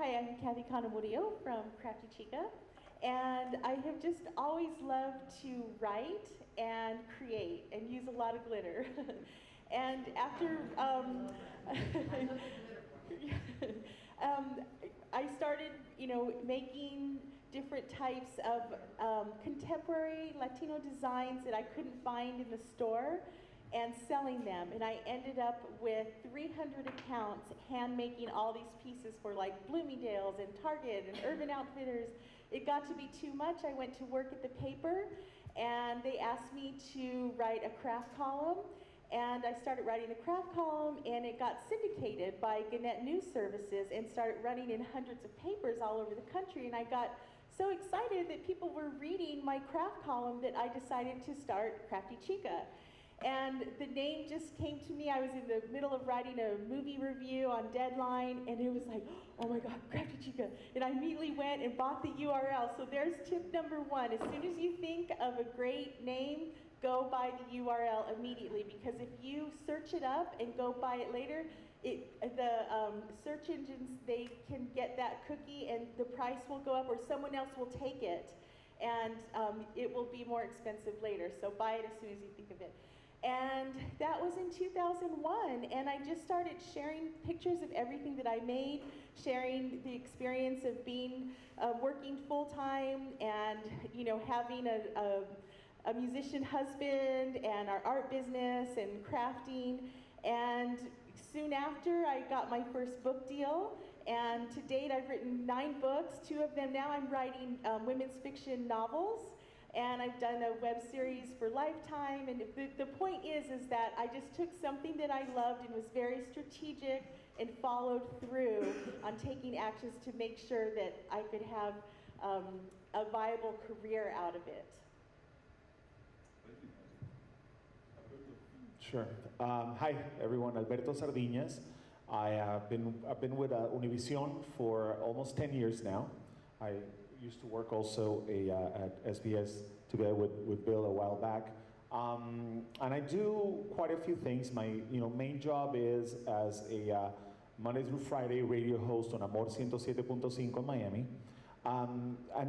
Hi, I'm Kathy Canamurillo from Crafty Chica, and I have just always loved to write and create and use a lot of glitter. And after I started, making different types of contemporary Latino designs that I couldn't find in the store and selling them. And I ended up with 300 accounts hand making all these pieces for like Bloomingdale's and Target and Urban Outfitters. It got to be too much. I went to work at the paper and they asked me to write a craft column. And I started writing the craft column and it got syndicated by Gannett News Services and started running in hundreds of papers all over the country. And I got so excited that people were reading my craft column that I decided to start Crafty Chica. And the name just came to me. I was in the middle of writing a movie review on Deadline, and it was like, oh my God, Crafty Chica. And I immediately went and bought the URL. So there's tip number one. As soon as you think of a great name, go buy the URL immediately, because if you search it up and go buy it later, the search engines, they can get that cookie and the price will go up, or someone else will take it, and it will be more expensive later. So buy it as soon as you think of it. And that was in 2001, and I just started sharing pictures of everything that I made, sharing the experience of being working full-time and having a musician husband and our art business and crafting. And soon after, I got my first book deal, and to date I've written 9 books. 2 of them now I'm writing women's fiction novels. And I've done a web series for Lifetime, and the point is that I just took something that I loved and was very strategic and followed through on taking actions to make sure that I could have a viable career out of it. Sure. Hi, everyone. Albertos Story. I've been with Univision for almost 10 years now. I used to work also at SBS together with Bill a while back. And I do quite a few things. My main job is as a Monday through Friday radio host on Amor 107.5 in Miami. And I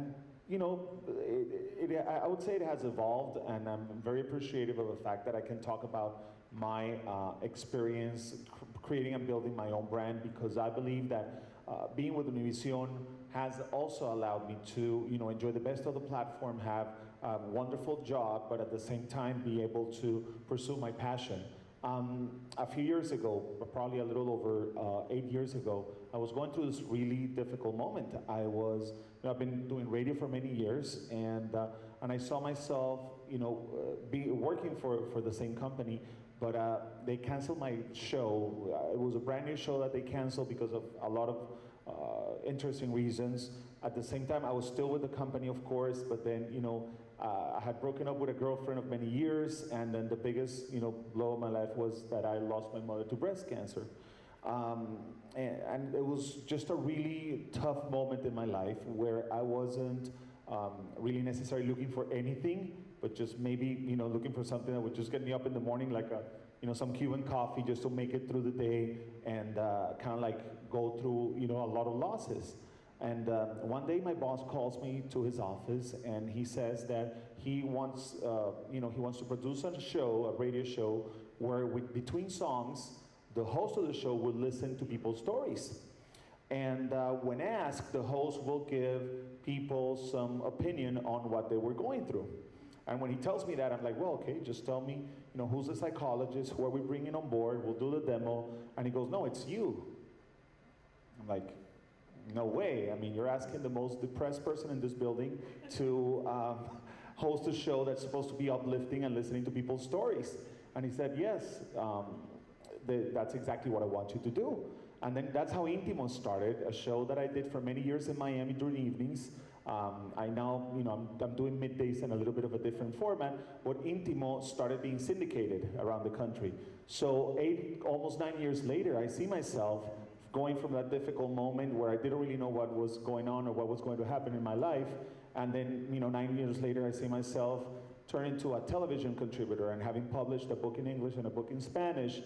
would say it has evolved, and I'm very appreciative of the fact that I can talk about my experience creating and building my own brand, because I believe that being with Univision has also allowed me to enjoy the best of the platform, have a wonderful job, but at the same time be able to pursue my passion. A few years ago, probably a little over 8 years ago, I was going through this really difficult moment. I've been doing radio for many years, and I saw myself, be working for the same company, but they canceled my show. It was a brand new show that they canceled because of a lot of interesting reasons. At the same time, I was still with the company, of course, but then, I had broken up with a girlfriend of many years, and then the biggest, blow of my life was that I lost my mother to breast cancer. And it was just a really tough moment in my life where I wasn't really necessarily looking for anything, but just maybe, looking for something that would just get me up in the morning, like some Cuban coffee, just to make it through the day and kind of like go through, a lot of losses. And one day my boss calls me to his office and he says that he wants to produce a show, a radio show, where between songs, the host of the show will listen to people's stories. And when asked, the host will give people some opinion on what they were going through. And when he tells me that, I'm like, well, okay, just tell me, who's the psychologist, who are we bringing on board, we'll do the demo. And he goes, no, it's you. I'm like, no way. I mean, you're asking the most depressed person in this building to host a show that's supposed to be uplifting and listening to people's stories. And he said, yes, that's exactly what I want you to do. And then that's how Intimo started, a show that I did for many years in Miami during evenings. I now, I'm doing middays in a little bit of a different format, but Intimo started being syndicated around the country. So almost 9 years later, I see myself going from that difficult moment where I didn't really know what was going on or what was going to happen in my life, and then 9 years later I see myself turn into a television contributor and having published a book in English and a book in Spanish,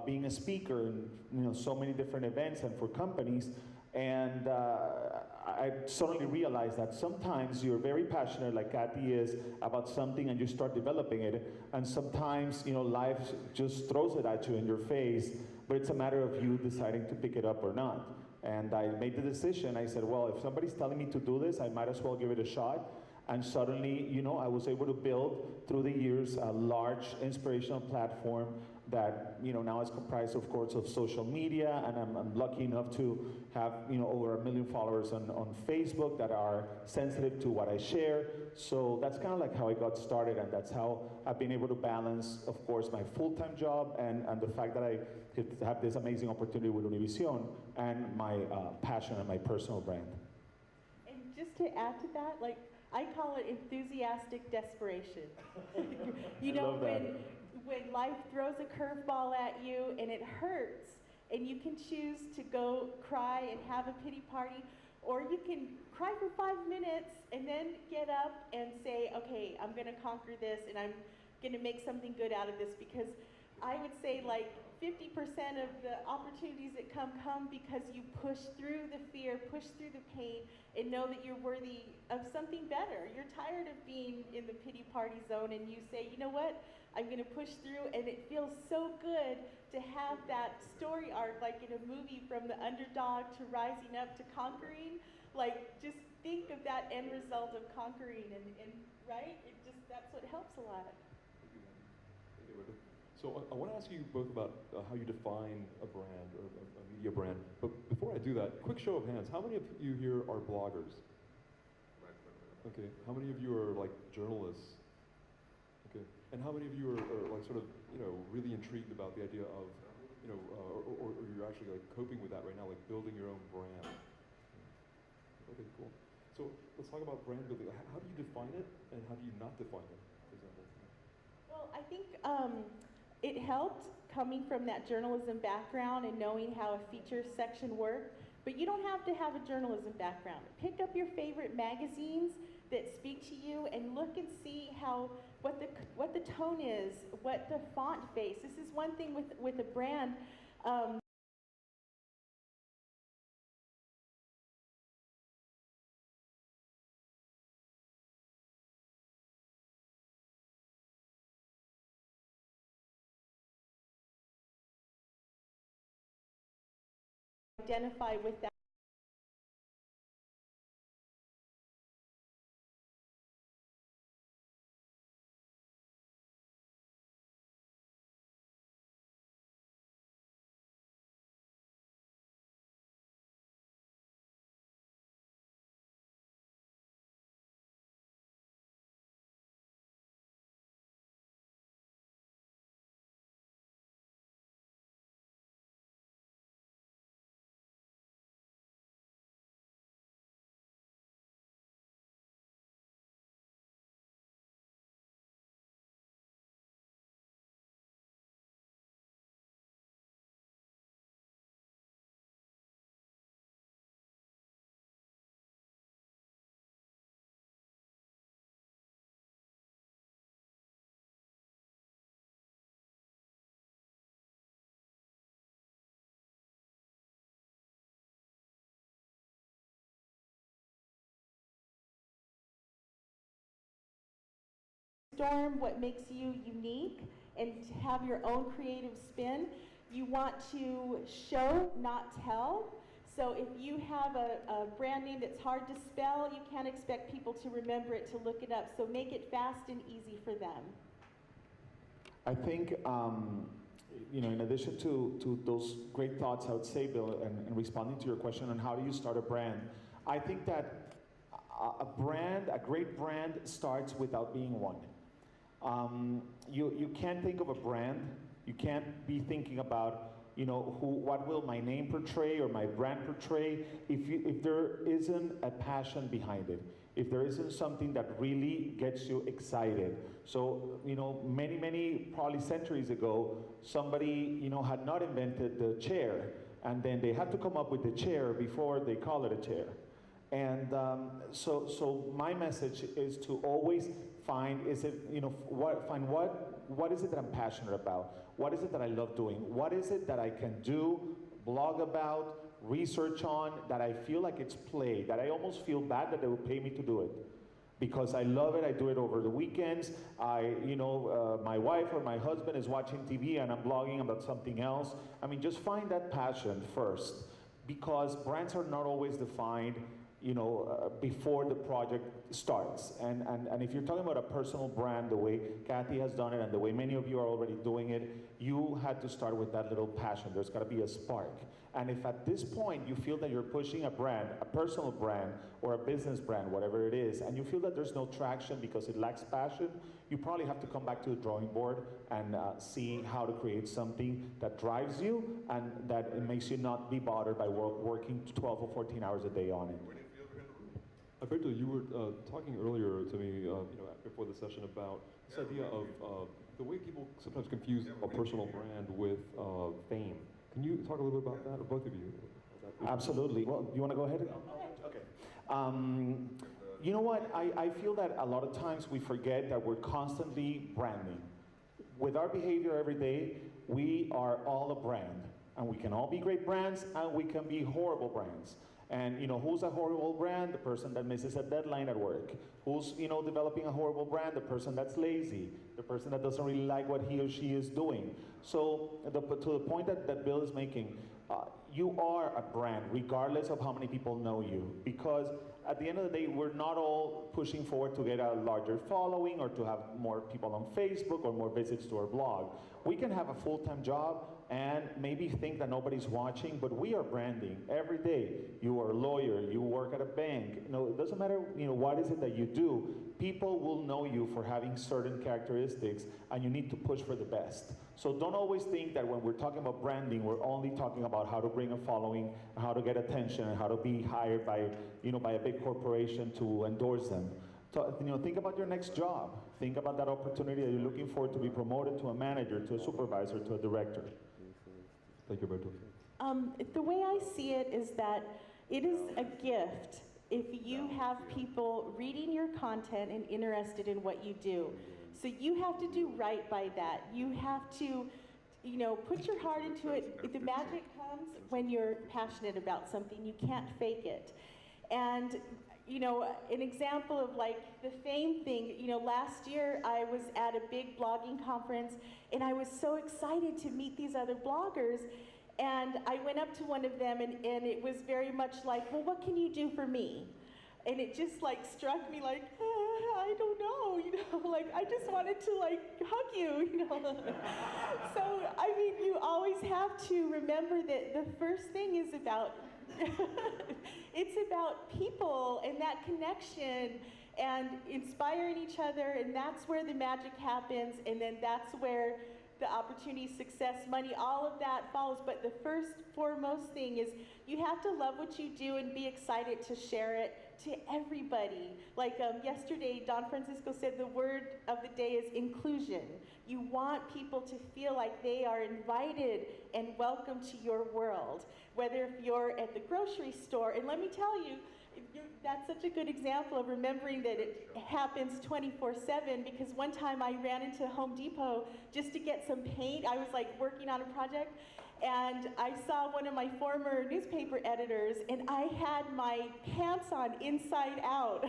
being a speaker in so many different events and for companies, And I suddenly realized that sometimes you're very passionate, like Kathy is, about something, and you start developing it. And sometimes, life just throws it at you in your face, but it's a matter of you deciding to pick it up or not. And I made the decision. I said, well, if somebody's telling me to do this, I might as well give it a shot. And suddenly, I was able to build, through the years, a large inspirational platform that, now is comprised, of course, of social media, and I'm lucky enough to have, over 1 million followers on Facebook that are sensitive to what I share. So that's kind of like how I got started, and that's how I've been able to balance, of course, my full-time job and the fact that I have this amazing opportunity with Univision and my passion and my personal brand. And just to add to that, like, I call it enthusiastic desperation. Love that. When life throws a curveball at you and it hurts, and you can choose to go cry and have a pity party, or you can cry for 5 minutes and then get up and say, okay, I'm gonna conquer this and I'm gonna make something good out of this, because I would say like 50% of the opportunities that come because you push through the fear, push through the pain, and know that you're worthy of something better. You're tired of being in the pity party zone, and you say, you know what, I'm gonna push through, and it feels so good to have that story arc, like in a movie, from the underdog to rising up to conquering. Like, just think of that end result of conquering, and right? That's what helps a lot. So I want to ask you both about how you define a brand or a media brand. But before I do that, quick show of hands. How many of you here are bloggers? Okay. How many of you are like journalists? Okay. And how many of you are like sort of, really intrigued about the idea of, or you're actually like coping with that right now, like building your own brand? Okay, cool. So let's talk about brand building. How do you define it, and how do you not define it, for example? Well, I think it helped coming from that journalism background and knowing how a feature section worked, but you don't have to have a journalism background. Pick up your favorite magazines that speak to you and look and see what the tone is, what the font face. This is one thing with a brand. Identify with that. What makes you unique and to have your own creative spin. You want to show, not tell. So if you have a brand name that's hard to spell, you can't expect people to remember it, to look it up. So make it fast and easy for them. I think, in addition to those great thoughts, I would say, Bill, and responding to your question on how do you start a brand, I think that a great brand starts without being one. You can't think of a brand. You can't be thinking about, what will my name portray or my brand portray if there isn't a passion behind it, if there isn't something that really gets you excited. So, many probably centuries ago, somebody, had not invented the chair, and then they had to come up with the chair before they call it a chair. And so my message is to always find, what is it that I'm passionate about? What is it that I love doing? What is it that I can do, blog about, research on, that I feel like it's play, that I almost feel bad that they would pay me to do it. Because I love it, I do it over the weekends. My wife or my husband is watching TV and I'm blogging about something else. I mean, just find that passion first, because brands are not always defined, before the project starts. And if you're talking about a personal brand, the way Kathy has done it and the way many of you are already doing it, you had to start with that little passion. There's gotta be a spark. And if at this point you feel that you're pushing a brand, a personal brand or a business brand, whatever it is, and you feel that there's no traction because it lacks passion, you probably have to come back to the drawing board and see how to create something that drives you and that it makes you not be bothered by working 12 or 14 hours a day on it. Alberto, you were talking earlier to me, before the session about this idea of the way people sometimes confuse a personal brand with fame. Can you talk a little bit about that, or both of you? Absolutely. Well, you want to go ahead? Okay. You know what? I feel that a lot of times we forget that we're constantly branding. With our behavior every day, we are all a brand. And we can all be great brands, and we can be horrible brands. And who's a horrible brand? The person that misses a deadline at work. Who's developing a horrible brand? The person that's lazy. The person that doesn't really like what he or she is doing. So to the point that Bill is making, you are a brand regardless of how many people know you. Because at the end of the day, we're not all pushing forward to get a larger following or to have more people on Facebook or more visits to our blog. We can have a full-time job and maybe think that nobody's watching, but we are branding every day. You are a lawyer, you work at a bank. It doesn't matter what is it that you do. People will know you for having certain characteristics, and you need to push for the best. So don't always think that when we're talking about branding, we're only talking about how to bring a following, how to get attention, and how to be hired by a big corporation to endorse them. So, think about your next job. Think about that opportunity that you're looking for to be promoted to a manager, to a supervisor, to a director. Thank you, Alberto. The way I see it is that it is a gift if you have people reading your content and interested in what you do. So you have to do right by that. You have to, put your heart into it. The magic comes when you're passionate about something. You can't fake it. And an example of the fame thing, last year I was at a big blogging conference and I was so excited to meet these other bloggers, and I went up to one of them and it was very much like, well, what can you do for me? And it just struck me I don't know, I just wanted to hug you, So, I mean, you always have to remember that the first thing is about it's about people and that connection and inspiring each other, and that's where the magic happens, and then that's where the opportunity, success, money, all of that follows. But the foremost thing is you have to love what you do and be excited to share it to everybody. Yesterday, Don Francisco said the word of the day is inclusion. You want people to feel like they are invited and welcome to your world, whether if you're at the grocery store. And let me tell you, that's such a good example of remembering that it happens 24/7, because one time I ran into Home Depot just to get some paint. I was working on a project, and I saw one of my former newspaper editors, and I had my pants on inside out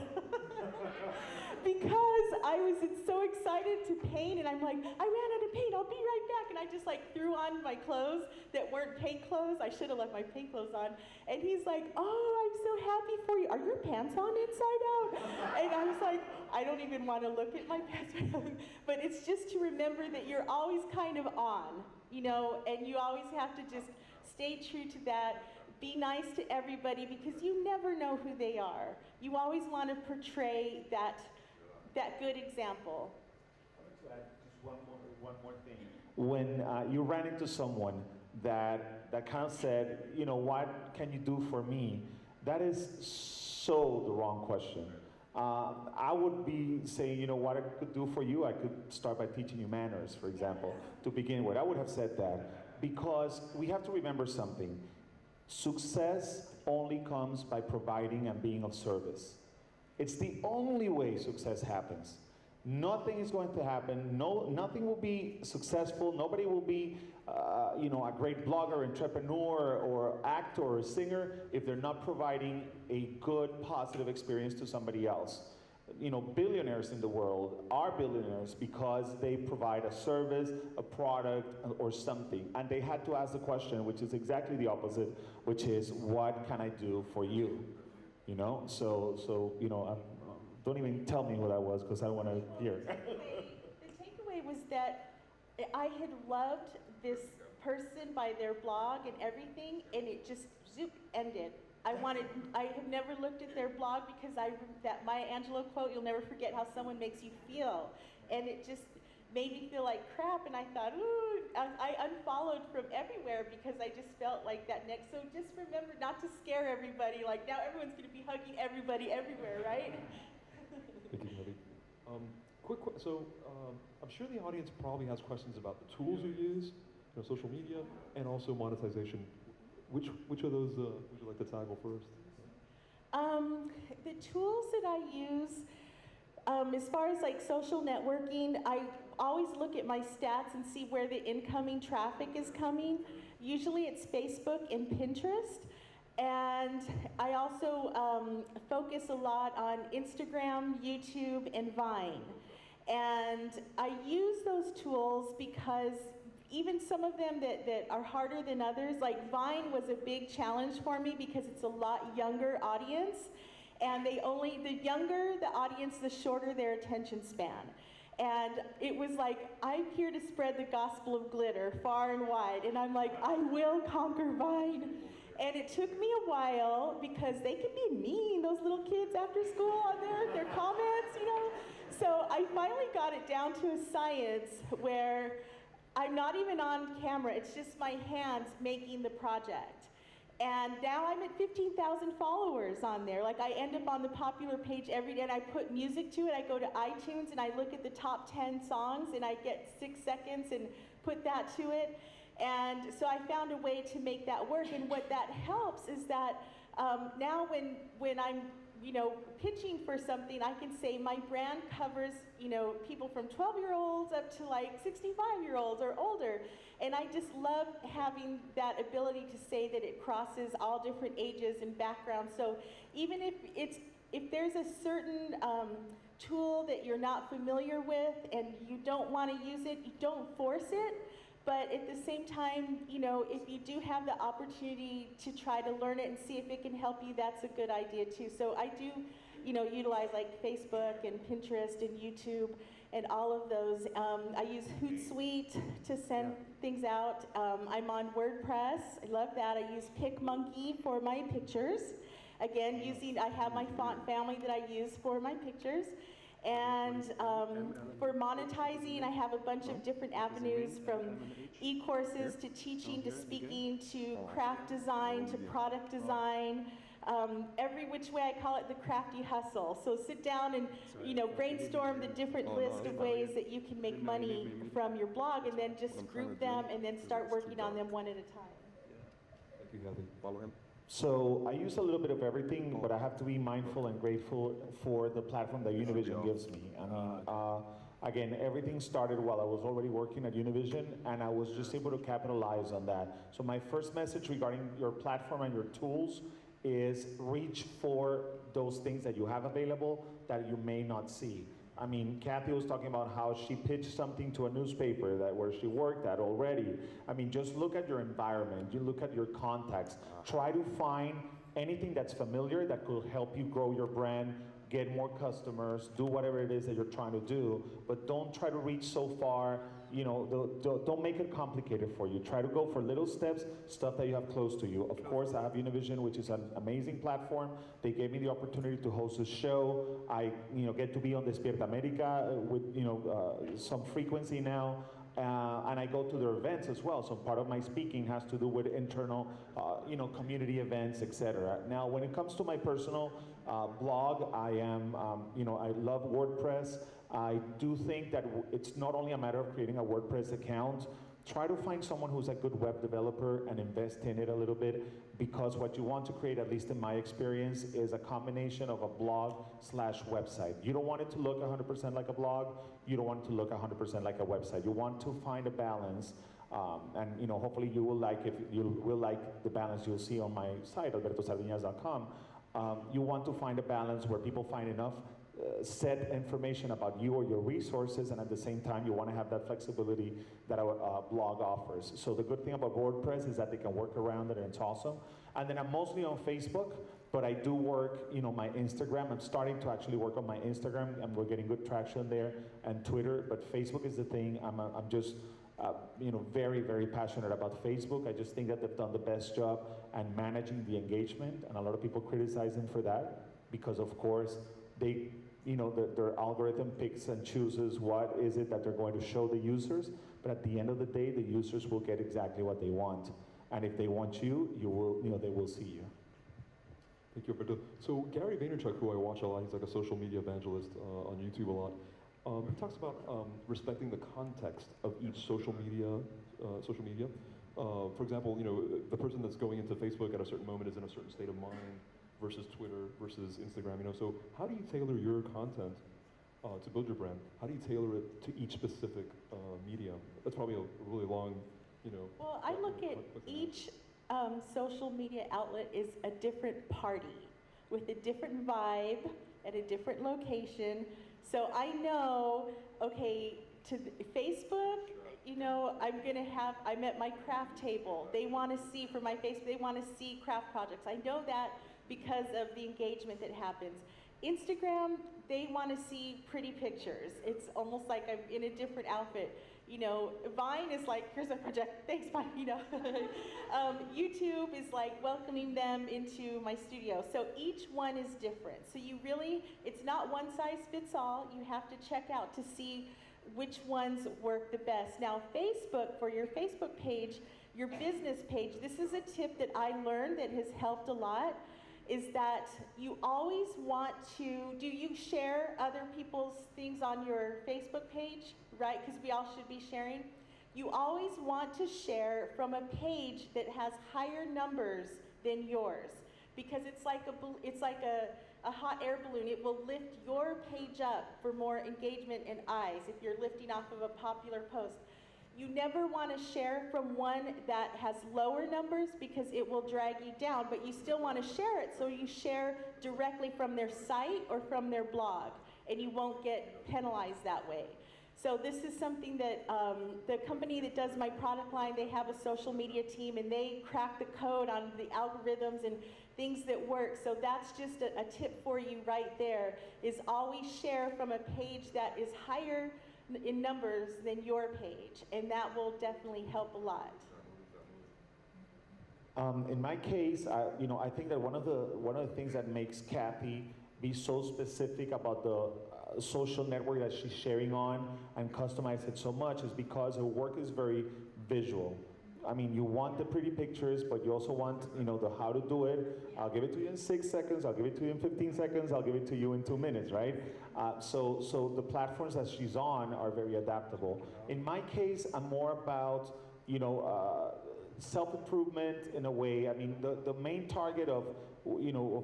because I was so excited to paint, and I'm like, I ran out of paint, I'll be right back. And I just threw on my clothes that weren't paint clothes. I should have left my paint clothes on. And he's like, oh, I'm so happy for you. Are your pants on inside out? And I was like, I don't even want to look at my pants. But it's just to remember that you're always kind of on, and you always have to just stay true to that. Be nice to everybody, because you never know who they are. You always want to portray that good example. Just one more thing. When you ran into someone that kind of said, what can you do for me? That is so the wrong question. I would be saying, what I could do for you, I could start by teaching you manners, for example, to begin with. I would have said that, because we have to remember something. Success only comes by providing and being of service. It's the only way success happens. nothing is going to happen. Nothing will be successful. Nobody will be, a great blogger, entrepreneur, or actor, or singer if they're not providing a good, positive experience to somebody else. Billionaires in the world are billionaires because they provide a service, a product, or something. And they had to ask the question, which is exactly the opposite, which is, what can I do for you? Don't even tell me who that was because I don't want to hear. The takeaway was that I had loved this person by their blog and everything, and it just zoop ended. I have never looked at their blog because that Maya Angelou quote, "You'll never forget how someone makes you feel," and it just made me feel like crap. And I thought, ooh, I unfollowed from everywhere because I just felt like that next. So just remember not to scare everybody. Like now, everyone's going to be hugging everybody everywhere, right? Thank you, Debbie. I'm sure the audience probably has questions about the tools you use, social media, and also monetization. Which of those would you like to tackle first? The tools that I use, as far as like social networking, I always look at my stats and see where the incoming traffic is coming. Usually it's Facebook and Pinterest. And I also focus a lot on Instagram, YouTube, and Vine. And I use those tools because even some of them that are harder than others, like Vine was a big challenge for me because it's a lot younger audience. And the younger the audience, the shorter their attention span. And it was like, I'm here to spread the gospel of glitter far and wide. And I'm like, I will conquer Vine. And it took me a while because they can be mean, those little kids after school on their comments, So I finally got it down to a science where I'm not even on camera, it's just my hands making the project. And now I'm at 15,000 followers on there. Like I end up on the popular page every day and I put music to it. I go to iTunes and I look at the top 10 songs and I get 6 seconds and put that to it. And so I found a way to make that work. And what that helps is that now when I'm pitching for something, I can say my brand covers people from 12-year-olds up to like 65-year-olds or older. And I just love having that ability to say that it crosses all different ages and backgrounds. So even if there's a certain tool that you're not familiar with and you don't want to use it, you don't force it. But at the same time, if you do have the opportunity to try to learn it and see if it can help you, that's a good idea too. So I do, utilize like Facebook and Pinterest and YouTube and all of those. I use Hootsuite to send things out. I'm on WordPress. I love that. I use PicMonkey for my pictures. Again, I have my font family that I use for my pictures. And for monetizing, I have a bunch of different avenues from e-courses to teaching to speaking to craft design to product design. Every which way I call it the crafty hustle. So sit down and brainstorm the different list of ways that you can make money from your blog and then just group them and then start working on them one at a time. Thank you, Kathy. Follow him. So I use a little bit of everything, but I have to be mindful and grateful for the platform that Univision gives me. I mean, again, everything started while I was already working at Univision, and I was just able to capitalize on that. So my first message regarding your platform and your tools is reach for those things that you have available that you may not see. I mean, Kathy was talking about how she pitched something to a newspaper where she worked at already. I mean, just look at your environment, you look at your contacts. Try to find anything that's familiar that could help you grow your brand, get more customers, do whatever it is that you're trying to do, but don't try to reach so far, don't make it complicated for you. Try to go for little steps, stuff that you have close to you. Of course, I have Univision, which is an amazing platform. They gave me the opportunity to host a show. I get to be on Despierta America with some frequency now. And I go to their events as well. So part of my speaking has to do with internal, community events, etc. Now, when it comes to my personal blog, I am, I love WordPress. I do think that it's not only a matter of creating a WordPress account, try to find someone who's a good web developer and invest in it a little bit, because what you want to create, at least in my experience, is a combination of a blog/website. You don't want it to look 100% like a blog. You don't want it to look 100% like a website. You want to find a balance, and hopefully you will like the balance you'll see on my site, albertosardinas.com. You want to find a balance where people find enough set information about you or your resources, and at the same time you want to have that flexibility that a blog offers. So the good thing about WordPress is that they can work around it, and it's awesome. And then I'm mostly on Facebook, but I do work, my Instagram. I'm starting to actually work on my Instagram, and we're getting good traction there, and Twitter. But Facebook is the thing. I'm just very, very passionate about Facebook. I just think that they've done the best job at managing the engagement, and a lot of people criticize them for that because, of course, they, their algorithm picks and chooses what is it that they're going to show the users, but at the end of the day, the users will get exactly what they want. And if they want you, they will see you. Thank you, Alberto. So Gary Vaynerchuk, who I watch a lot, he's like a social media evangelist on YouTube a lot. He talks about respecting the context of each social media. For example, the person that's going into Facebook at a certain moment is in a certain state of mind, versus Twitter, versus Instagram, So how do you tailor your content to build your brand? How do you tailor it to each specific medium? That's probably a really long, Well, I look at each social media outlet is a different party with a different vibe at a different location. So I know, okay, to Facebook, I'm at my craft table. They want to see for my Facebook, they want to see craft projects. I know that because of the engagement that happens. Instagram, they want to see pretty pictures. It's almost like I'm in a different outfit. Vine is like, here's a project, thanks, Vine, YouTube is like welcoming them into my studio. So each one is different. So it's not one size fits all. You have to check out to see which ones work the best. Now, Facebook, for your Facebook page, your business page, this is a tip that I learned that has helped a lot, is that you always want to, do you share other people's things on your Facebook page, right? Because we all should be sharing. You always want to share from a page that has higher numbers than yours, because it's like a hot air balloon. It will lift your page up for more engagement and eyes if you're lifting off of a popular post. You never want to share from one that has lower numbers because it will drag you down, but you still want to share it, so you share directly from their site or from their blog, and you won't get penalized that way. So this is something that the company that does my product line, they have a social media team, and they crack the code on the algorithms and things that work. So that's just a tip for you right there, is always share from a page that is higher in numbers than your page, and that will definitely help a lot. In my case, I think that one of the things that makes Kathy be so specific about the social network that she's sharing on and customize it so much is because her work is very visual. I mean, you want the pretty pictures, but you also want, the how to do it. I'll give it to you in 6 seconds, I'll give it to you in 15 seconds, I'll give it to you in 2 minutes, right? So the platforms that she's on are very adaptable. In my case, I'm more about, self-improvement in a way. I mean, the main target of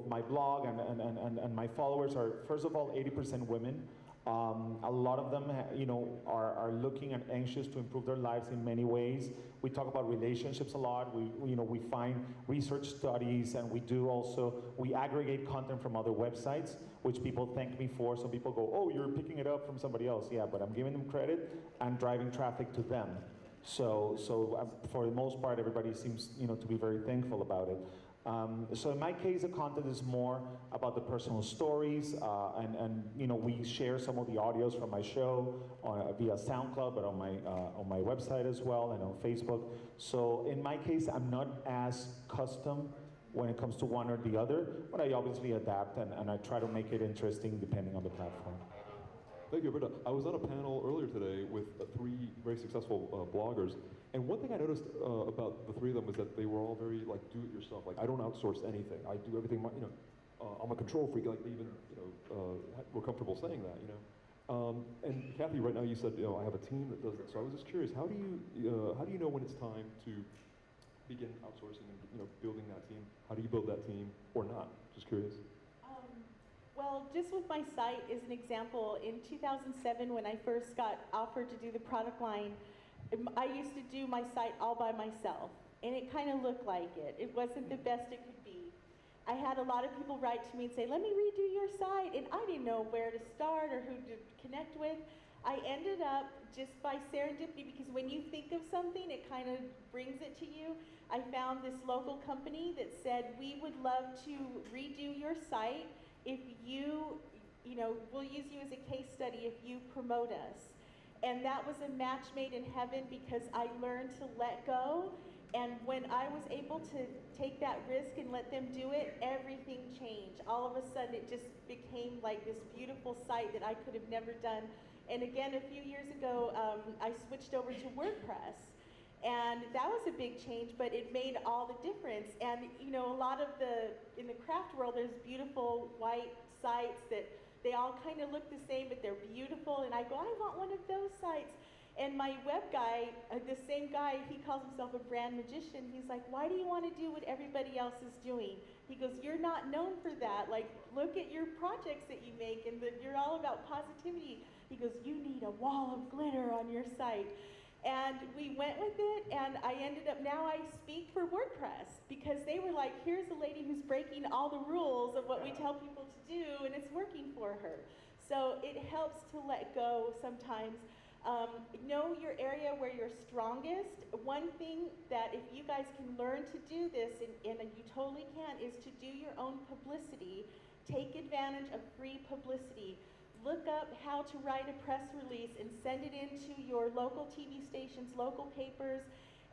my blog and my followers are, first of all, 80% women. A lot of them, are looking and anxious to improve their lives in many ways. We talk about relationships a lot. We find research studies, and we aggregate content from other websites, which people thank me for. Some people go, "Oh, you're picking it up from somebody else." Yeah, but I'm giving them credit and driving traffic to them. So for the most part, everybody seems, to be very thankful about it. So in my case, the content is more about the personal stories, and we share some of the audios from my show via SoundCloud, but on my website as well, and on Facebook. So in my case, I'm not as custom when it comes to one or the other, but I obviously adapt, and I try to make it interesting depending on the platform. Thank you, Alberto. I was on a panel earlier today with 3 very successful bloggers, and one thing I noticed about the 3 of them was that they were all very do-it-yourself. Like, I don't outsource anything. I do everything. I'm a control freak. Like, they even were comfortable saying that. And Kathy, right now you said, I have a team that does it. So I was just curious, how do you know when it's time to begin outsourcing and building that team? How do you build that team or not? Just curious. Well, just with my site as an example, in 2007 when I first got offered to do the product line, I used to do my site all by myself, and it kind of looked like it. It wasn't the best it could be. I had a lot of people write to me and say, let me redo your site, and I didn't know where to start or who to connect with. I ended up, just by serendipity, because when you think of something, it kind of brings it to you. I found this local company that said, we would love to redo your site if you, we'll use you as a case study if you promote us. And that was a match made in heaven because I learned to let go. And when I was able to take that risk and let them do it, everything changed. All of a sudden, it just became like this beautiful site that I could have never done. And again, a few years ago, I switched over to WordPress. And that was a big change, but it made all the difference. And a lot of in the craft world, there's beautiful white sites that they all kind of look the same, but they're beautiful. And I go, I want one of those sites. And my web guy, the same guy, he calls himself a brand magician. He's like, why do you want to do what everybody else is doing? He goes, you're not known for that. Like, look at your projects that you make, and you're all about positivity. He goes, you need a wall of glitter on your site. And we went with it, and I ended up, now I speak for WordPress, because they were like, here's a lady who's breaking all the rules of what we tell people to do, and it's working for her. So it helps to let go sometimes. Know your area where you're strongest. One thing that if you guys can learn to do this, and you totally can, is to do your own publicity. Take advantage of free publicity. Look up how to write a press release and send it into your local TV stations, local papers.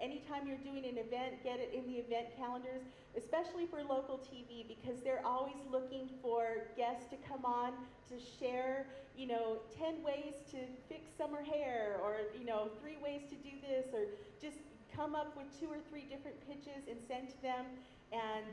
Anytime you're doing an event, get it in the event calendars, especially for local TV, because they're always looking for guests to come on to share, 10 ways to fix summer hair, or, 3 ways to do this, or just come up with 2 or 3 different pitches and send to them. And,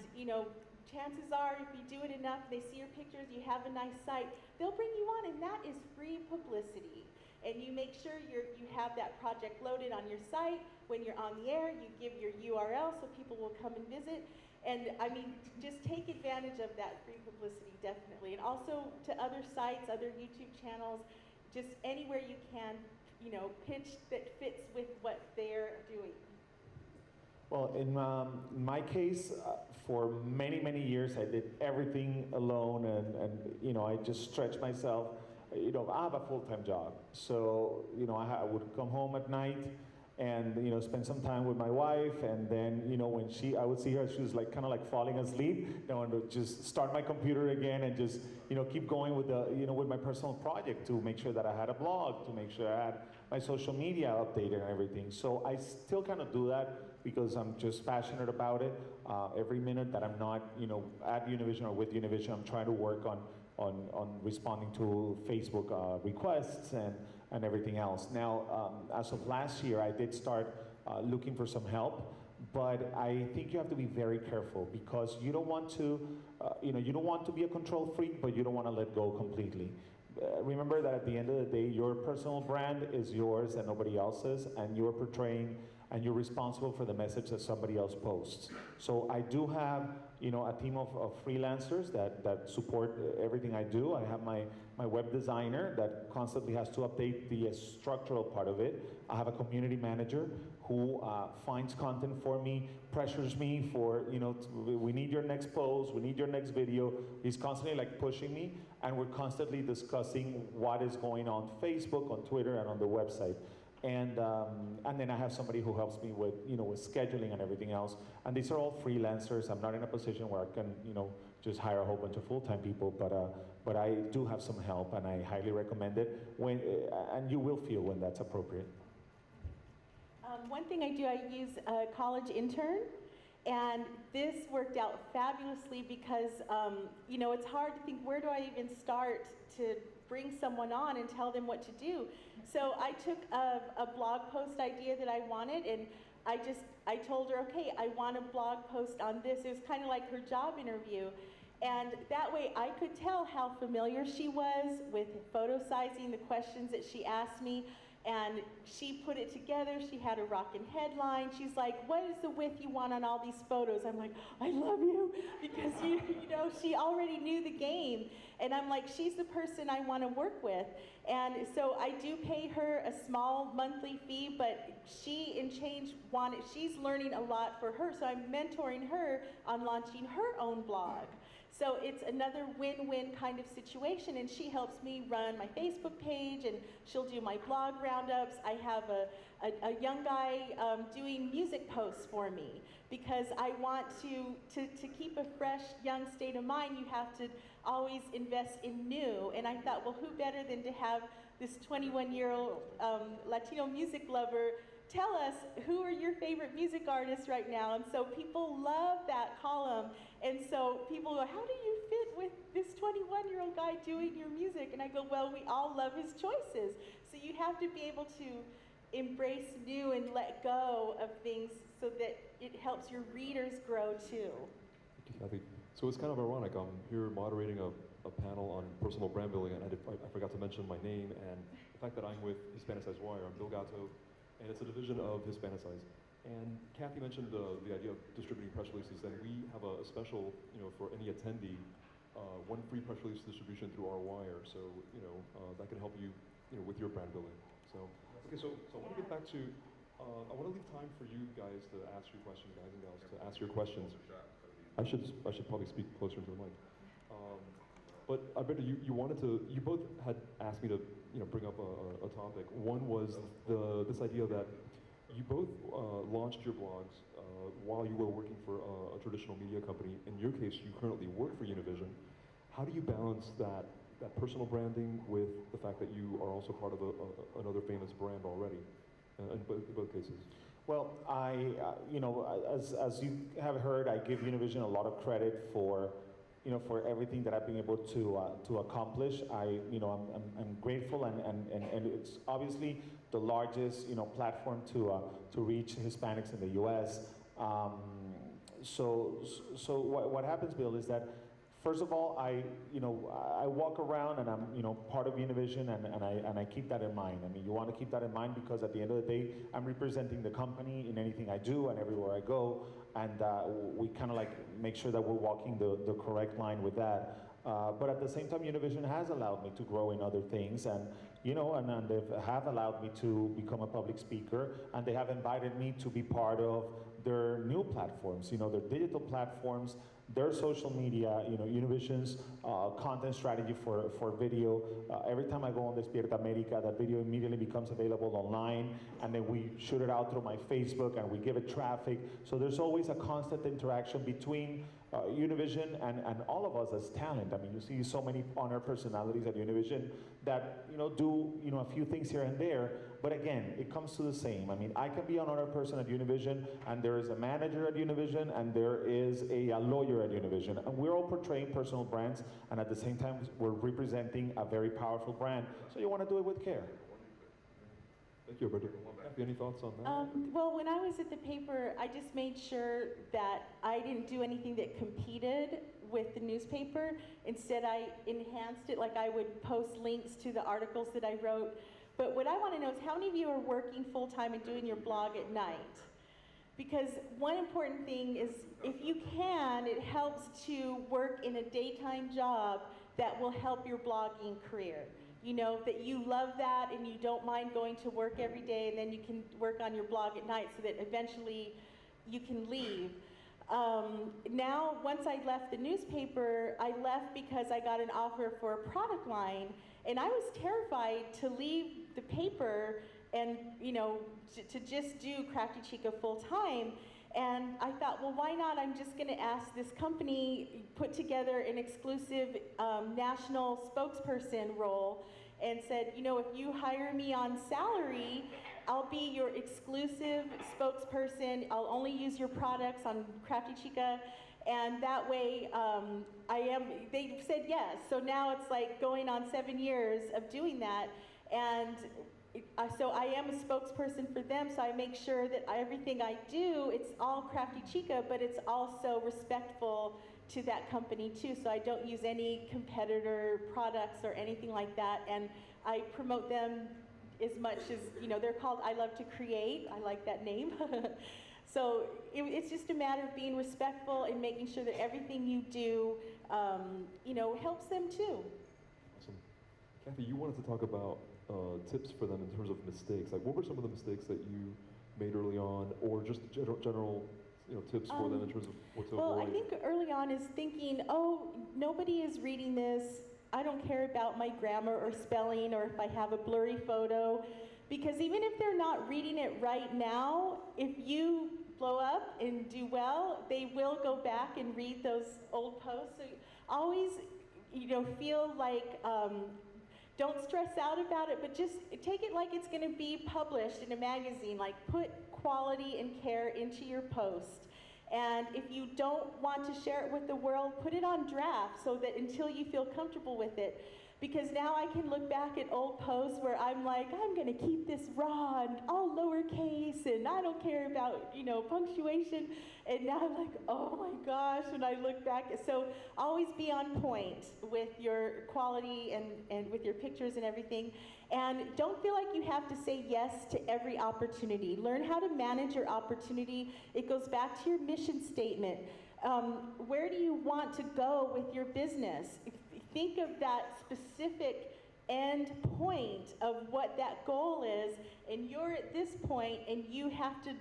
chances are, if you do it enough, they see your pictures, you have a nice site, they'll bring you on, and that is free publicity. And you make sure you have that project loaded on your site. When you're on the air, you give your URL so people will come and visit. And I mean, just take advantage of that free publicity, definitely. And also to other sites, other YouTube channels, just anywhere you can, pitch that fits with what they're doing. Well, in my case, for many, many years, I did everything alone, and I just stretched myself. I have a full-time job, so I would come home at night and spend some time with my wife, and then when I would see her, she was kind of falling asleep. I would just start my computer again and just keep going with with my personal project, to make sure that I had a blog, to make sure I had my social media updated and everything. So I still kind of do that because I'm just passionate about it. Every minute that I'm not at Univision or with Univision, I'm trying to work on responding to Facebook requests and everything else. Now, as of last year, I did start looking for some help, but I think you have to be very careful, because you don't want to, you don't want to be a control freak, but you don't want to let go completely. Remember that at the end of the day, your personal brand is yours and nobody else's, and you're portraying and you're responsible for the message that somebody else posts. So I do have a team of freelancers that support everything I do. I have my web designer that constantly has to update the structural part of it. I have a community manager who finds content for me, pressures me for, we need your next post, we need your next video. He's constantly pushing me, and we're constantly discussing what is going on Facebook, on Twitter, and on the website. And then I have somebody who helps me with, with scheduling and everything else. And these are all freelancers. I'm not in a position where I can, just hire a whole bunch of full-time people, but I do have some help, and I highly recommend it. And you will feel when that's appropriate. One thing I do, I use a college intern, and this worked out fabulously because, it's hard to think, where do I even start to bring someone on and tell them what to do? So I took a blog post idea that I wanted, and I told her, okay, I want a blog post on this. It was kind of like her job interview. And that way I could tell how familiar she was with photo-sizing the questions that she asked me. And she put it together. She had a rockin' headline. She's like, what is the width you want on all these photos? I'm like, I love you, because you know, she already knew the game. And I'm like, she's the person I want to work with. And so I do pay her a small monthly fee, but she in Change she's learning a lot for her. So I'm mentoring her on launching her own blog. So it's another win-win kind of situation, and she helps me run my Facebook page, and she'll do my blog roundups. I have a young guy doing music posts for me, because I want to keep a fresh, young state of mind. You have to always invest in new, and I thought, well, who better than to have this 21-year-old Latino music lover tell us who are your favorite music artists right now. And so people love that column. And so people go, how do you fit with this 21-year-old guy doing your music? And I go, well, we all love his choices. So you have to be able to embrace new and let go of things so that it helps your readers grow too. Thank you, Kathy. So it's kind of ironic. I'm here moderating a panel on personal brand building, and I forgot to mention my name and the fact that I'm with Hispanicize Wire. I'm Bill Gatto, and it's a division of Hispanicize. And Kathy mentioned the idea of distributing press releases, and we have a special, for any attendee, one free press release distribution through our wire. So, that can help you, with your brand building. So, okay, so I want to get back to, I want to leave time for you guys to ask your questions, guys and gals, to ask your questions. I should probably speak closer to the mic. But Alberto, you both had asked me to, bring up a topic. One was this idea that you both launched your blogs while you were working for a traditional media company. In your case, you currently work for Univision. How do you balance that personal branding with the fact that you are also part of another famous brand already, in both cases? Well, as you have heard, I give Univision a lot of credit for everything that I've been able to accomplish. I'm grateful, and it's obviously the largest platform to reach Hispanics in the U.S. So what happens, Bill, is that first of all, I walk around and I'm part of Univision, and I keep that in mind. I mean, you want to keep that in mind because at the end of the day, I'm representing the company in anything I do and everywhere I go, and we kind of like make sure that we're walking the correct line with that. But at the same time, Univision has allowed me to grow in other things, and and they have allowed me to become a public speaker, and they have invited me to be part of their new platforms, their digital platforms, their social media, Univision's content strategy for video. Every time I go on Despierta America, that video immediately becomes available online, and then we shoot it out through my Facebook, and we give it traffic. So there's always a constant interaction between Univision and all of us as talent. I mean, you see so many honor personalities at Univision that do a few things here and there, but again, it comes to the same. I mean, I can be an honor person at Univision, and there is a manager at Univision, and there is a lawyer at Univision, and we're all portraying personal brands, and at the same time, we're representing a very powerful brand. So you want to do it with care. Thank you, Alberto. Any thoughts on that? Well, when I was at the paper, I just made sure that I didn't do anything that competed with the newspaper. Instead, I enhanced it, like I would post links to the articles that I wrote. But what I want to know is how many of you are working full-time and doing your blog at night? Because one important thing is, if you can, it helps to work in a daytime job that will help your blogging career. That you love that and you don't mind going to work every day, and then you can work on your blog at night so that eventually you can leave. Now, once I left the newspaper, I left because I got an offer for a product line, and I was terrified to leave the paper and, to just do Crafty Chica full time. And I thought, well, why not? I'm just going to ask this company put together an exclusive national spokesperson role, and said, if you hire me on salary, I'll be your exclusive spokesperson. I'll only use your products on Crafty Chica, and that way they said yes. So now it's like going on 7 years of doing that, and so I am a spokesperson for them, so I make sure that everything I do, it's all Crafty Chica, but it's also respectful to that company too. So I don't use any competitor products or anything like that, and I promote them as much as, they're called I Love to Create. I like that name. So it's just a matter of being respectful and making sure that everything you do, helps them too. Awesome. Kathy, you wanted to talk about tips for them in terms of mistakes. Like, what were some of the mistakes that you made early on, or just general tips for them in terms of what to avoid? Well, I think early on is thinking, nobody is reading this. I don't care about my grammar or spelling or if I have a blurry photo. Because even if they're not reading it right now, if you blow up and do well, they will go back and read those old posts. So always, feel like, don't stress out about it, but just take it like it's going to be published in a magazine. Like, put quality and care into your post. And if you don't want to share it with the world, put it on draft so that until you feel comfortable with it. Because now I can look back at old posts where I'm like, I'm going to keep this raw and all lowercase, and I don't care about, punctuation. And now I'm like, oh my gosh, when I look back. So always be on point with your quality and with your pictures and everything. And don't feel like you have to say yes to every opportunity. Learn how to manage your opportunity. It goes back to your mission statement. Where do you want to go with your business? Think of that specific end point of what that goal is, and you're at this point and you have to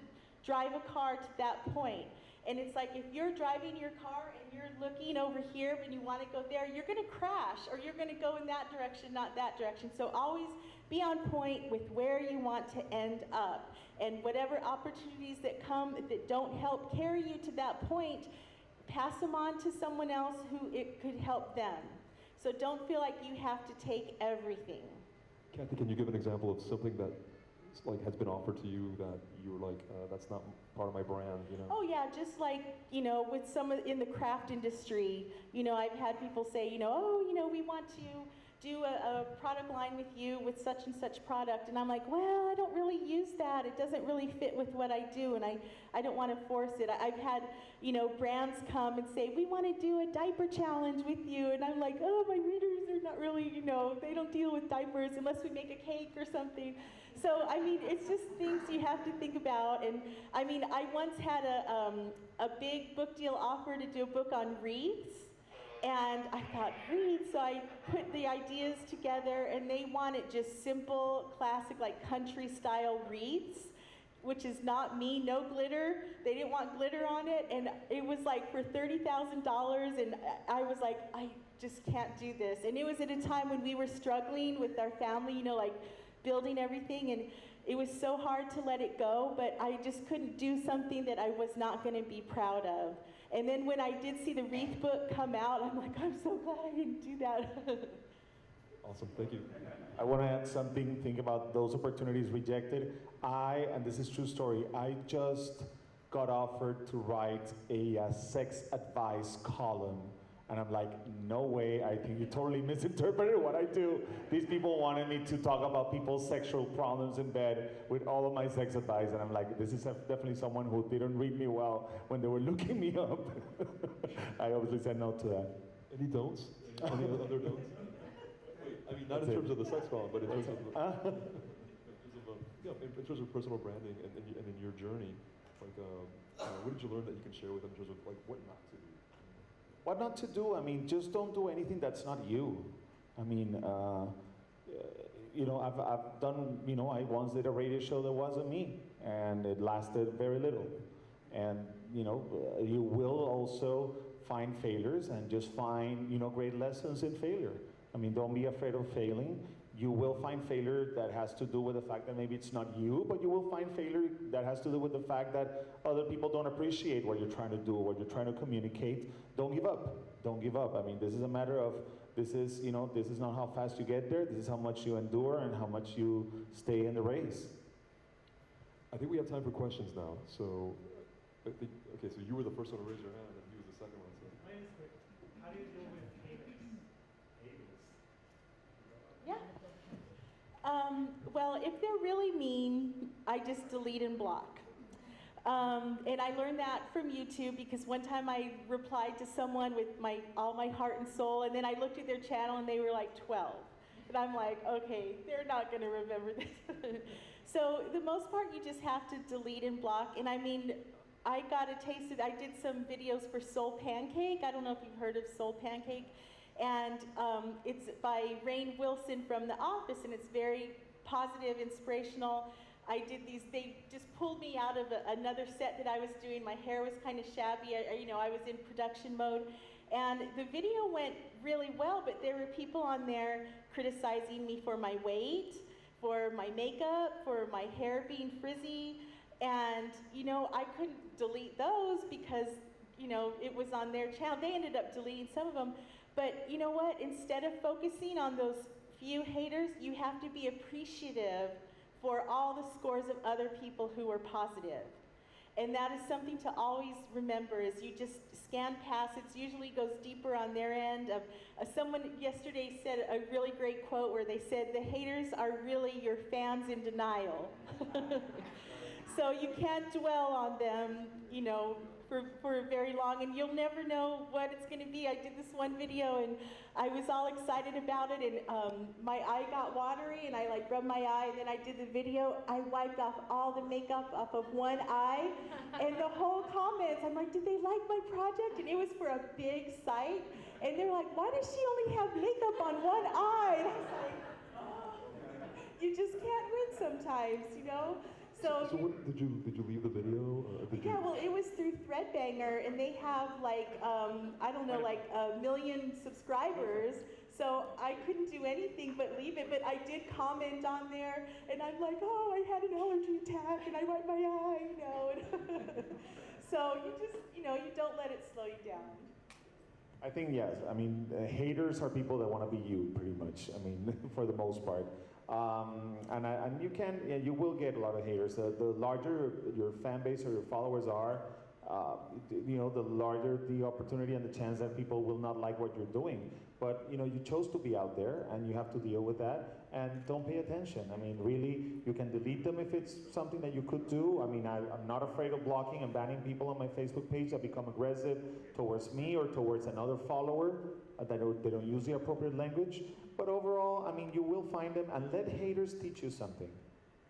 drive a car to that point. And it's like, if you're driving your car and you're looking over here and you want to go there, you're going to crash, or you're going to go in that direction, not that direction. So always be on point with where you want to end up. And whatever opportunities that come that don't help carry you to that point, pass them on to someone else who it could help them. So don't feel like you have to take everything. Kathy, can you give an example of something that has been offered to you that you were like, that's not part of my brand, Oh yeah, just like, with some in the craft industry, I've had people say, we want to do a product line with you with such and such product. And I'm like, well, I don't really use that. It doesn't really fit with what I do, and I don't want to force it. I've had, brands come and say, we want to do a diaper challenge with you. And I'm like, oh, my readers are not really, they don't deal with diapers unless we make a cake or something. So, it's just things you have to think about. And, I once had a big book deal offer to do a book on wreaths. And I thought, wreaths, so I put the ideas together, and they wanted just simple, classic, like country-style wreaths, which is not me, no glitter. They didn't want glitter on it, and it was like for $30,000, and I was like, I just can't do this. And it was at a time when we were struggling with our family, like building everything, and it was so hard to let it go, but I just couldn't do something that I was not going to be proud of. And then when I did see the wreath book come out, I'm like, I'm so glad I didn't do that. Awesome, thank you. I want to add something, think about those opportunities rejected. And this is true story, I just got offered to write a sex advice column. And I'm like, no way, I think you totally misinterpreted what I do. These people wanted me to talk about people's sexual problems in bed with all of my sex advice. And I'm like, this is definitely someone who didn't read me well when they were looking me up. I obviously said no to that. Any don'ts? Any other don'ts? Wait, not in terms of the sex column, but in terms of, in terms of personal branding and in your journey. Like, what did you learn that you can share with them in terms of like what not to do? What not to do? Just don't do anything that's not you. I've done, I once did a radio show that wasn't me, and it lasted very little. And, you will also find failures and just find, great lessons in failure. Don't be afraid of failing. You will find failure that has to do with the fact that maybe it's not you, but you will find failure that has to do with the fact that other people don't appreciate what you're trying to do, what you're trying to communicate. Don't give up. Don't give up. This is a matter of, this is not how fast you get there, this is how much you endure and how much you stay in the race. I think we have time for questions now. So, okay, so you were the first one to raise your hand, and he was the second one. So. Mine is quick. How do you deal with haters? Yeah. Well, if they're really mean, I just delete and block. And I learned that from YouTube because one time I replied to someone with all my heart and soul, and then I looked at their channel and they were like 12. And I'm like, okay, they're not gonna remember this. So the most part, you just have to delete and block. And I mean, I got a taste of, I did some videos for Soul Pancake. I don't know if you've heard of Soul Pancake. And it's by Rainn Wilson from The Office, and it's very positive, inspirational. I did these, they just pulled me out of another set that I was doing. My hair was kind of shabby, I was in production mode. And the video went really well, but there were people on there criticizing me for my weight, for my makeup, for my hair being frizzy. And, I couldn't delete those because, it was on their channel. They ended up deleting some of them. But you know what? Instead of focusing on those few haters, you have to be appreciative for all the scores of other people who are positive. And that is something to always remember, is you just scan past. It usually goes deeper on their end. Someone yesterday said a really great quote where they said, the haters are really your fans in denial. So you can't dwell on them, for very long, and you'll never know what it's going to be. I did this one video, and I was all excited about it, and my eye got watery, and I rubbed my eye, and then I did the video. I wiped off all the makeup off of one eye, and the whole comments, I'm like, did they like my project? And it was for a big site, and they're like, why does she only have makeup on one eye? And I was like, oh, you just can't win sometimes, So what, did you leave the video? Yeah, well, it was through Threadbanger, and they have I don't know, 1 million subscribers. So I couldn't do anything but leave it. But I did comment on there, and I'm like, oh, I had an allergy attack, and I wiped my eye, So you just, you don't let it slow you down. I think yes. I mean, haters are people that want to be you, pretty much. I mean, for the most part. And you will get a lot of haters. The larger your fan base or your followers are, the larger the opportunity and the chance that people will not like what you're doing. But you chose to be out there, and you have to deal with that. And don't pay attention. I mean, really, you can delete them if it's something that you could do. I mean, I'm not afraid of blocking and banning people on my Facebook page that become aggressive towards me or towards another follower that they don't use the appropriate language. But overall, I mean, you will find them, and let haters teach you something.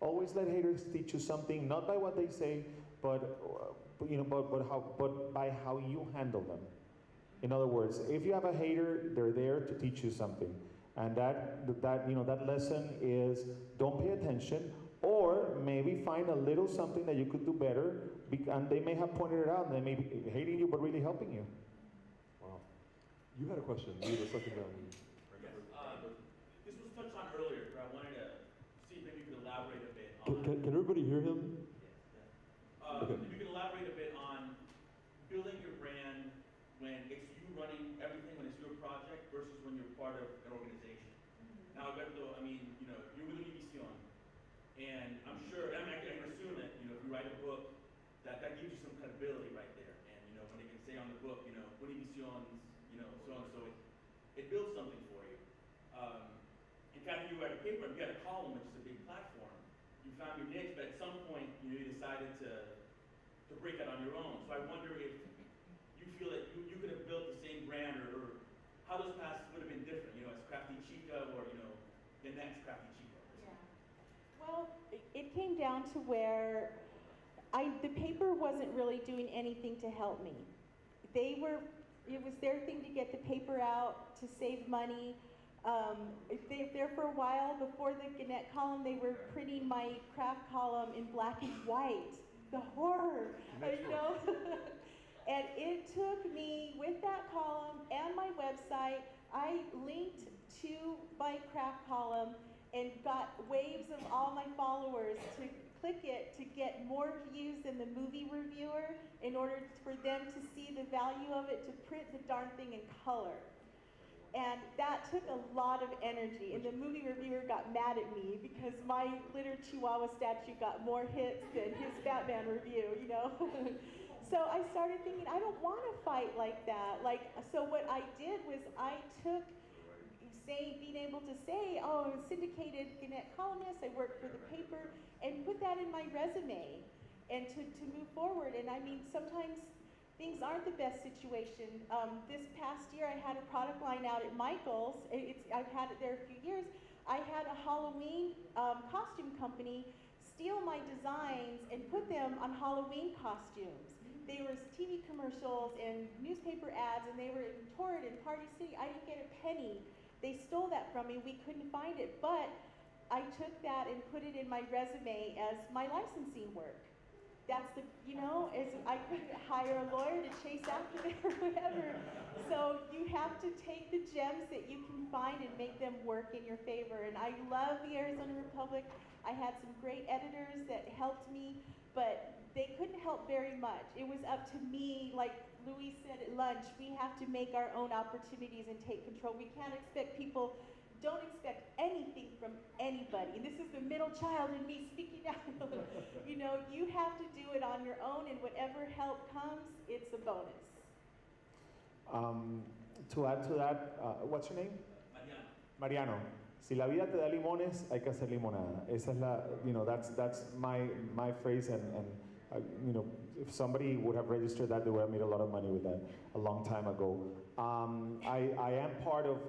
Always let haters teach you something, not by what they say, but by how you handle them. In other words, if you have a hater, they're there to teach you something. And that lesson is, don't pay attention, or maybe find a little something that you could do better, and they may have pointed it out, and they may be hating you, but really helping you. Wow. You had a question. You had a second down. This was touched on earlier, but I wanted to see if maybe you could elaborate a bit on... Can everybody hear him? Okay. If you could elaborate a bit on building your brand when it's you running everything, when it's your project, versus when you're part of an organization. Now, Alberto, I mean, you're with Univision, and I'm sure, I can assume that, if you write a book, that gives you some credibility right there. And, when they can say on the book, Univision's, so and so, it builds something for you. And Kathy, you write a paper, and you had a column, which is a big platform. You found your niche, but at some point, you decided to break out on your own. So I wonder if you feel that you could have built the same brand, or how those paths would have been different, as Crafty Chica, or, the next Crafty Chica. Yeah. Well, it came down to where the paper wasn't really doing anything to help me. It was their thing to get the paper out, to save money. There for a while, before the Gannett column, they were printing my craft column in black and white. The horror, And it took me, with that column and my website, I linked to my craft column and got waves of all my followers to click it to get more views than the movie reviewer, in order for them to see the value of it, to print the darn thing in color. And that took a lot of energy, and the movie reviewer got mad at me because my glitter chihuahua statue got more hits than his Batman review, So I started thinking, I don't want to fight like that. So what I did was I took being able to say, oh, I'm a syndicated Gannett columnist, I work for the paper, and put that in my resume. and to move forward. And I mean, sometimes things aren't the best situation. This past year, I had a product line out at Michael's. I've had it there a few years. I had a Halloween costume company steal my designs and put them on Halloween costumes. They were TV commercials and newspaper ads, and they were in Torrid and Party City. I didn't get a penny. They stole that from me. We couldn't find it, but I took that and put it in my resume as my licensing work. That's the, I couldn't hire a lawyer to chase after them or whatever. So you have to take the gems that you can find and make them work in your favor. And I love the Arizona Republic. I had some great editors that helped me, but they couldn't help very much. It was up to me, like Louis said at lunch, we have to make our own opportunities and take control. We can't expect people, don't expect anything from anybody. And this is the middle child in me speaking out. You have to do it on your own, and whatever help comes, it's a bonus. To add to that, what's your name? Mariano. Si la vida te da limones, hay que hacer limonada. Esa es that's my phrase, and if somebody would have registered that, they would have made a lot of money with that a long time ago. I am part of,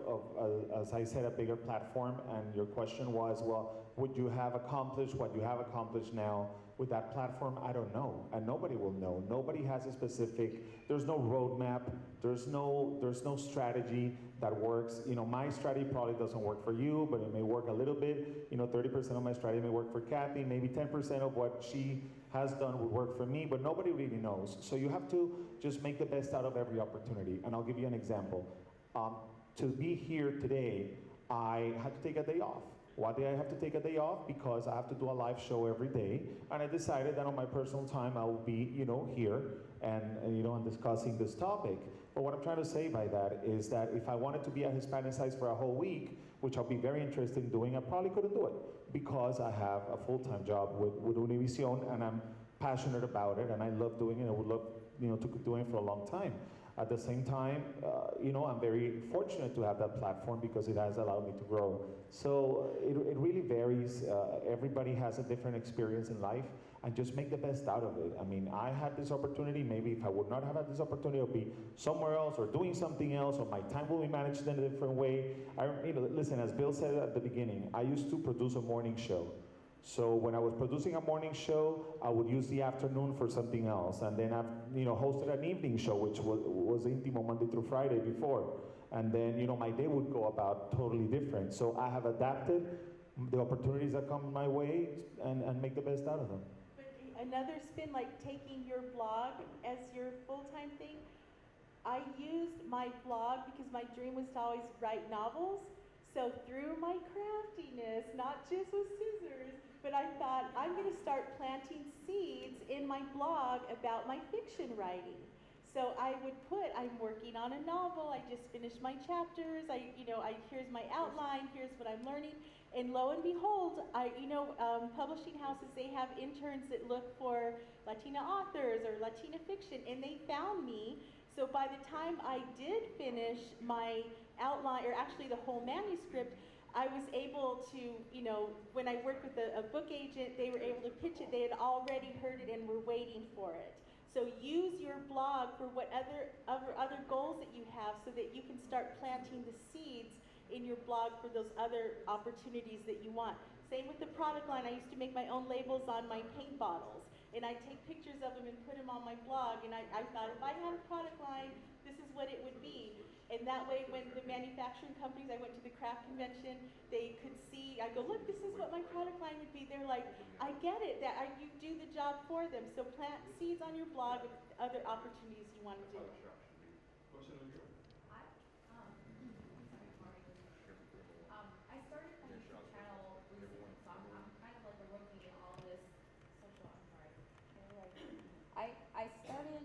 as I said, a bigger platform, and your question was, well, would you have accomplished what you have accomplished now with that platform? I don't know, and nobody will know. Nobody has a specific, there's no roadmap, there's no strategy that works. My strategy probably doesn't work for you, but it may work a little bit. 30% of my strategy may work for Kathy, maybe 10% of what she has done would work for me, but nobody really knows. So you have to just make the best out of every opportunity. And I'll give you an example. To be here today, I had to take a day off. Why did I have to take a day off? Because I have to do a live show every day, and I decided that on my personal time I will be, here and discussing this topic. But what I'm trying to say by that is that if I wanted to be at Hispanicize for a whole week, which I'll be very interested in doing, I probably couldn't do it because I have a full-time job with Univision, and I'm passionate about it, and I love doing it. I would love, to keep doing it for a long time. At the same time, I'm very fortunate to have that platform because it has allowed me to grow. So it really varies. Everybody has a different experience in life, and just make the best out of it. I mean, I had this opportunity. Maybe if I would not have had this opportunity, I would be somewhere else or doing something else, or my time will be managed in a different way. Listen, as Bill said at the beginning, I used to produce a morning show. So when I was producing a morning show, I would use the afternoon for something else, and then I've hosted an evening show, which was Intimo Monday through Friday before, and then my day would go about totally different. So I have adapted the opportunities that come my way and make the best out of them. But another spin, like taking your blog as your full-time thing, I used my blog because my dream was to always write novels. So through my craftiness, not just with scissors, but I thought, I'm going to start planting seeds in my blog about my fiction writing. So I would put, I'm working on a novel, I just finished my chapters, here's my outline, here's what I'm learning. And lo and behold, publishing houses, they have interns that look for Latina authors or Latina fiction, and they found me. So by the time I did finish my outline, or actually the whole manuscript, I was able to, when I worked with a book agent, they were able to pitch it. They had already heard it and were waiting for it. So use your blog for what other goals that you have, so that you can start planting the seeds in your blog for those other opportunities that you want. Same with the product line. I used to make my own labels on my paint bottles, and I'd take pictures of them and put them on my blog, and I thought, if I had a product line, this is what it would be. And that way, when the manufacturing companies, I went to the craft convention, they could see, I go, look, this is what my product line would be. They're like, I get it, you do the job for them. So plant seeds on your blog with other opportunities you want to do. Question over here. I started my YouTube channel recently, so I'm kind of like a rookie in all this social. I started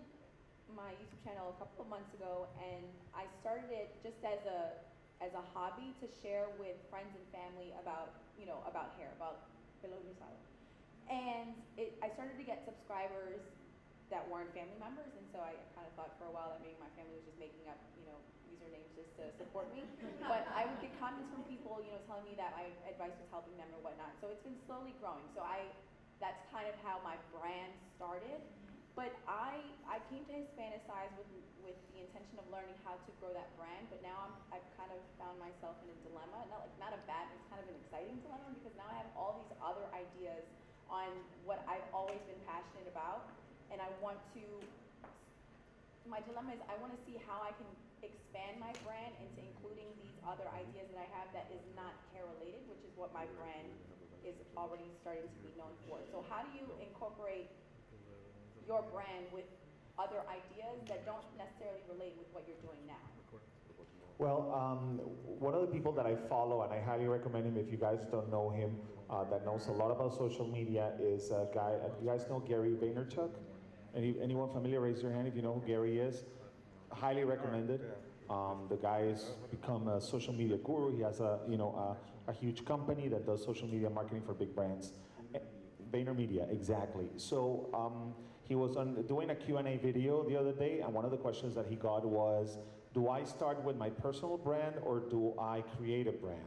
my YouTube channel a couple of months ago, and I started it just as a hobby to share with friends and family about hair, about pelo rizado. And I started to get subscribers that weren't family members, and so I kind of thought for a while that maybe my family was just making up usernames just to support me. But I would get comments from people telling me that my advice was helping them or whatnot. So it's been slowly growing. So I that's kind of how my brand started. But I came to Hispanicize with the intention of learning how to grow that brand, but now I've kind of found myself in a dilemma, not a bad, it's kind of an exciting dilemma, because now I have all these other ideas on what I've always been passionate about, and my dilemma is I want to see how I can expand my brand into including these other ideas that I have that is not hair related, which is what my brand is already starting to be known for. So how do you incorporate your brand with other ideas that don't necessarily relate with what you're doing now? Well, one of the people that I follow, and I highly recommend him if you guys don't know him, that knows a lot about social media, is a guy, you guys know Gary Vaynerchuk? Anyone familiar? Raise your hand if you know who Gary is. Highly recommended. The guy has become a social media guru. He has a huge company that does social media marketing for big brands. VaynerMedia, exactly. So he was doing a Q&A video the other day, and one of the questions that he got was, do I start with my personal brand or do I create a brand?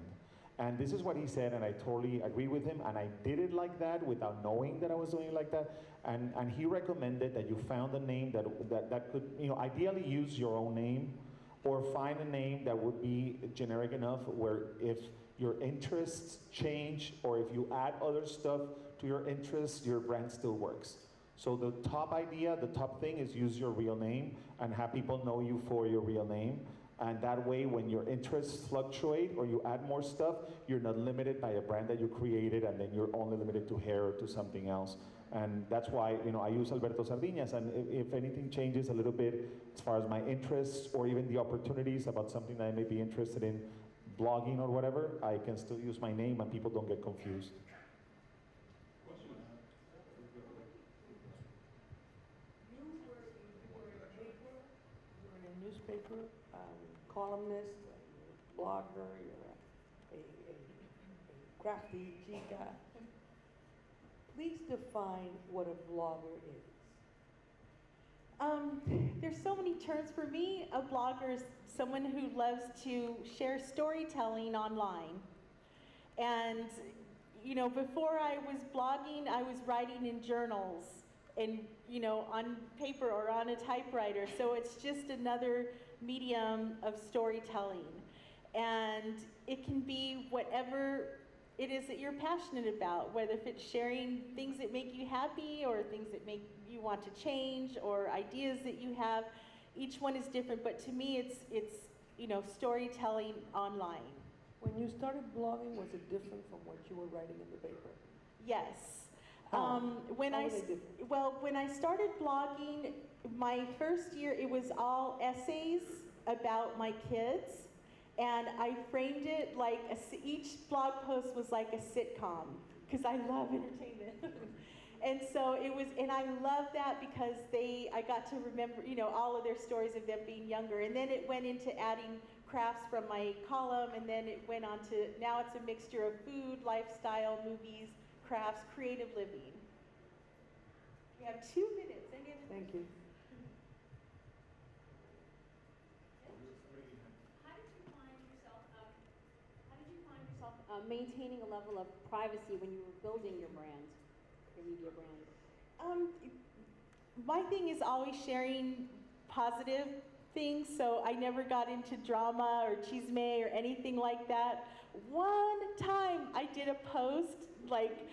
And this is what he said, and I totally agree with him, and I did it like that without knowing that I was doing it like that. And he recommended that you found a name that could, ideally use your own name, or find a name that would be generic enough where if your interests change or if you add other stuff to your interests, your brand still works. So the top idea, the top thing is use your real name and have people know you for your real name. And that way, when your interests fluctuate or you add more stuff, you're not limited by a brand that you created and then you're only limited to hair or to something else. And that's why, I use Albertos Story, and if anything changes a little bit as far as my interests or even the opportunities about something that I may be interested in, blogging or whatever, I can still use my name and people don't get confused. You're in a newspaper, columnist, blogger, you're a crafty chica. Please define what a blogger is. There's so many terms. For me, a blogger is someone who loves to share storytelling online. And, before I was blogging, I was writing in journals and, on paper or on a typewriter. So it's just another medium of storytelling. And it can be whatever it is that you're passionate about, whether if it's sharing things that make you happy or things that make you want to change or ideas that you have. Each one is different, but to me it's storytelling online. When you started blogging, was it different from what you were writing in the paper? Yes. When I started blogging, my first year it was all essays about my kids. And I framed it like each blog post was like a sitcom, because I love entertainment. And so it was, and I love that because I got to remember, all of their stories of them being younger. And then it went into adding crafts from my column, and then it went on to, now it's a mixture of food, lifestyle, movies, crafts, creative living. We have 2 minutes. Thank you. Maintaining a level of privacy when you were building your brand, your media brand? My thing is always sharing positive things, so I never got into drama or chisme or anything like that. One time I did a post, like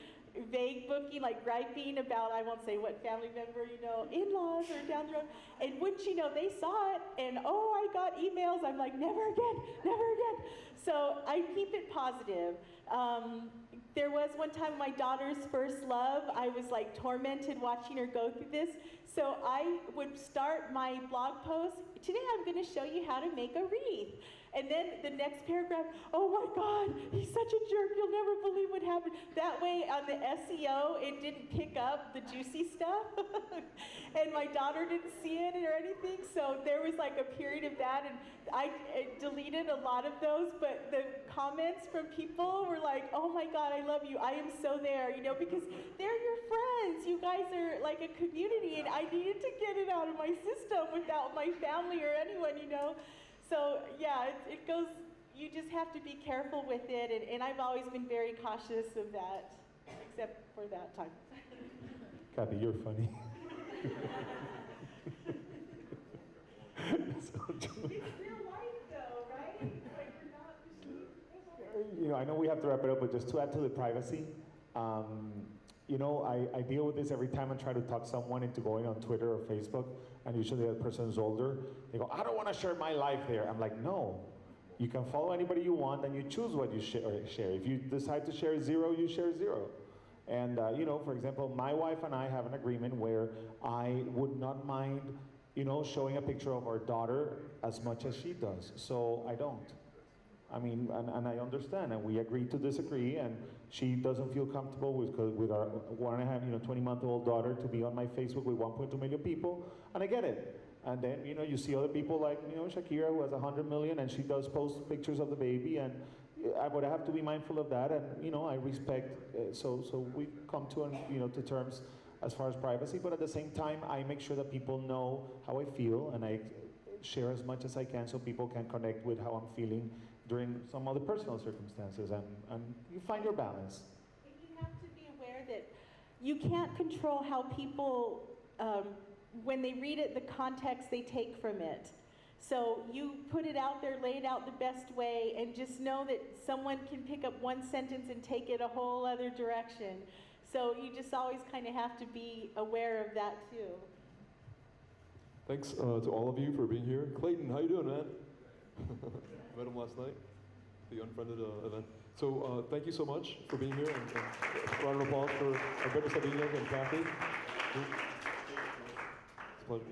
vague booking, like griping about, I won't say what family member, in-laws or down the road, and wouldn't you know, they saw it, and I got emails, I'm like, never again, never again. So I keep it positive. There was one time my daughter's first love, I was like tormented watching her go through this. So I would start my blog post, today I'm gonna show you how to make a wreath. And then the next paragraph, oh my God, he's such a jerk, you'll never believe what happened. That way on the SEO, it didn't pick up the juicy stuff. And my daughter didn't see it or anything, so there was like a period of that, and I deleted a lot of those, but the comments from people were like, oh my God, I love you, I am so there, because they're your friends, you guys are like a community, and I needed to get it out of my system without my family or anyone, So yeah, it goes, you just have to be careful with it, and I've always been very cautious of that, except for that time. Kathy, you're funny. So, It's real life though, right? Like we're not just you know, I know we have to wrap it up, but just to add to the privacy, you know, I deal with this every time I try to talk someone into going on Twitter or Facebook, and usually that person is older. They go, I don't want to share my life there. I'm like, no. You can follow anybody you want, and you choose what you share. If you decide to share 0, you share 0. And, you know, for example, my wife and I have an agreement where I would not mind, you know, showing a picture of our daughter as much as she does. So I don't. I mean, and I understand, and we agree to disagree, and she doesn't feel comfortable with our 1.5, you know, 20-month-old daughter to be on my Facebook with 1.2 million people, and I get it. And then, you know, you see other people like, you know, Shakira, who has 100 million, and she does post pictures of the baby, and I would have to be mindful of that, and, you know, I respect, so we come to, you know, to terms as far as privacy, but at the same time, I make sure that people know how I feel, and I share as much as I can so people can connect with how I'm feeling during some other personal circumstances, and you find your balance. And you have to be aware that you can't control how people, when they read it, the context they take from it. So you put it out there, lay it out the best way, and just know that someone can pick up one sentence and take it a whole other direction. So you just always kind of have to be aware of that too. Thanks to all of you for being here. Clayton, how you doing, man? Met him last night, the Unfriended event. So thank you so much for being here, and round of applause for Albertos Story and Kathy. It's a pleasure.